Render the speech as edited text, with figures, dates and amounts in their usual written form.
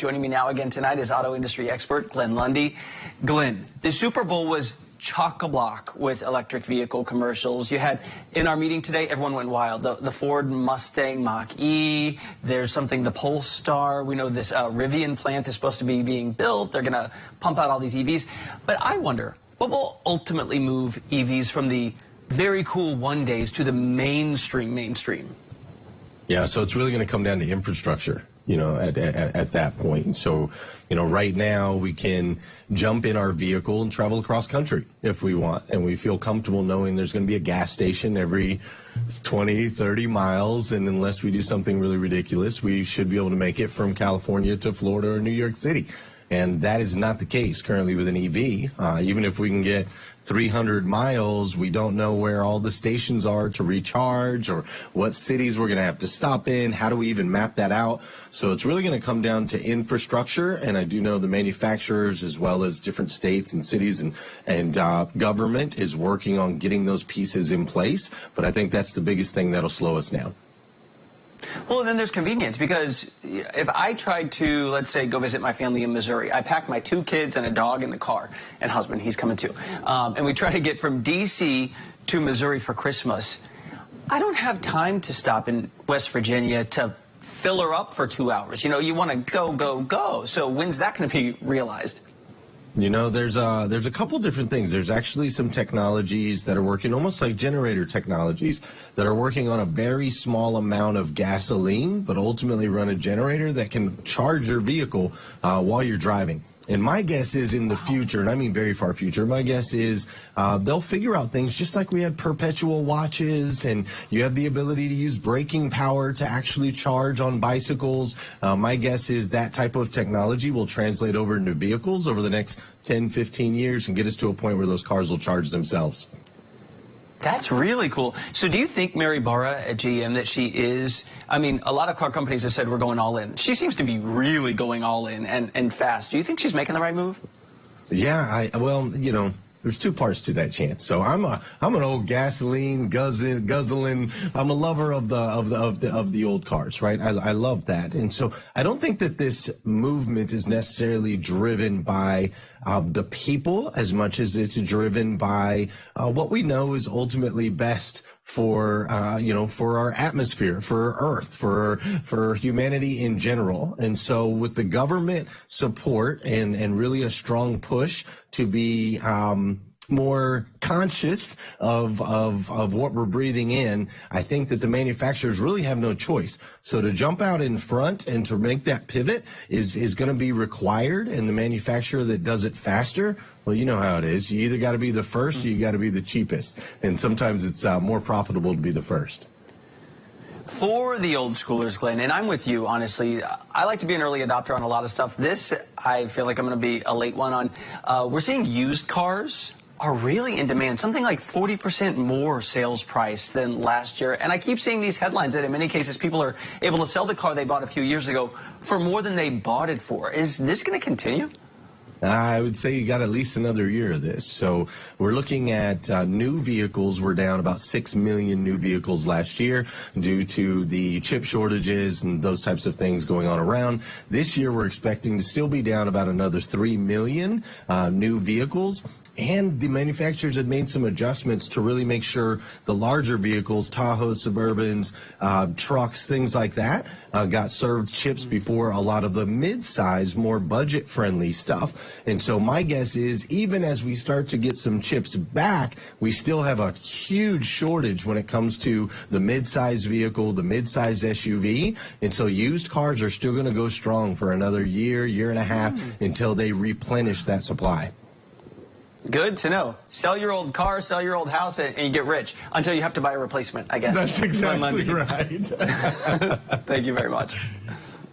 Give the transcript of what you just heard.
Joining me now again tonight is auto industry expert Glenn Lundy. Glenn, the Super Bowl was chock-a-block with electric vehicle commercials. You had, in our meeting today, everyone went wild. The Ford Mustang Mach-E, there's something, the Polestar. We know this Rivian plant is supposed to be being built. They're going to pump out all these EVs. But I wonder, what will ultimately move EVs from the very cool one days to the mainstream? Yeah, so it's really going to come down to infrastructure, you know, at that point. And so, you know, right now we can jump in our vehicle and travel across country if we want. And we feel comfortable knowing there's going to be a gas station every 20, 30 miles. And unless we do something really ridiculous, we should be able to make it from California to Florida or New York City. And that is not the case currently with an EV. Even if we can get 300 miles, we don't know where all the stations are to recharge or what cities we're going to have to stop in. How do we even map that out? So it's really going to come down to infrastructure. And I do know the manufacturers as well as different states and cities and government is working on getting those pieces in place. But I think that's the biggest thing that'll slow us down. Well, then there's convenience, because if I tried to, let's say, go visit my family in Missouri, I pack my 2 kids and a dog in the car, and husband, he's coming too, and we try to get from D.C. to Missouri for Christmas. I don't have time to stop in West Virginia to fill her up for 2 hours. You know, you want to go. So when's that going to be realized? You know, there's a couple different things. There's actually some technologies that are working almost like generator technologies that are working on a very small amount of gasoline, but ultimately run a generator that can charge your vehicle while you're driving. And my guess is in the future, and I mean very far future, my guess is they'll figure out things just like we had perpetual watches and you have the ability to use braking power to actually charge on bicycles. My guess is that type of technology will translate over into vehicles over the next 10, 15 years and get us to a point where those cars will charge themselves. That's really cool. So do you think Mary Barra at GM, that she is, I mean, a lot of car companies have said we're going all in. She seems to be really going all in and fast. Do you think she's making the right move? Yeah, well, you know, there's 2 parts to that, Chance. So I'm an old gasoline guzzling. I'm a lover of the old cars, right? I love that. And so I don't think that this movement is necessarily driven by the people as much as it's driven by what we know is ultimately best for for our atmosphere, for Earth, for humanity in general. And so with the government support and really a strong push to be more conscious of what we're breathing in, I think that the manufacturers really have no choice. So to jump out in front and to make that pivot is going to be required, and the manufacturer that does it faster, well, you know how it is. You either got to be the first or you got to be the cheapest. And sometimes it's more profitable to be the first. For the old schoolers, Glenn, and I'm with you, honestly, I like to be an early adopter on a lot of stuff. This, I feel like I'm going to be a late one on. We're seeing used cars are really in demand, something like 40% more sales price than last year. And I keep seeing these headlines that in many cases people are able to sell the car they bought a few years ago for more than they bought it for. Is this going to continue? I would say you got at least another year of this. So we're looking at new vehicles. We're down about 6 million new vehicles last year due to the chip shortages and those types of things going on around. This year we're expecting to still be down about another 3 million new vehicles. And the manufacturers have made some adjustments to really make sure the larger vehicles, Tahoes, Suburbans, trucks, things like that, got served chips before a lot of the mid-size, more budget-friendly stuff. And so my guess is even as we start to get some chips back, we still have a huge shortage when it comes to the mid-size vehicle, the mid-size SUV. And so used cars are still going to go strong for another year, year and a half until they replenish that supply. Good to know. Sell your old car, sell your old house, and you get rich until you have to buy a replacement, I guess. That's exactly right. Thank you very much.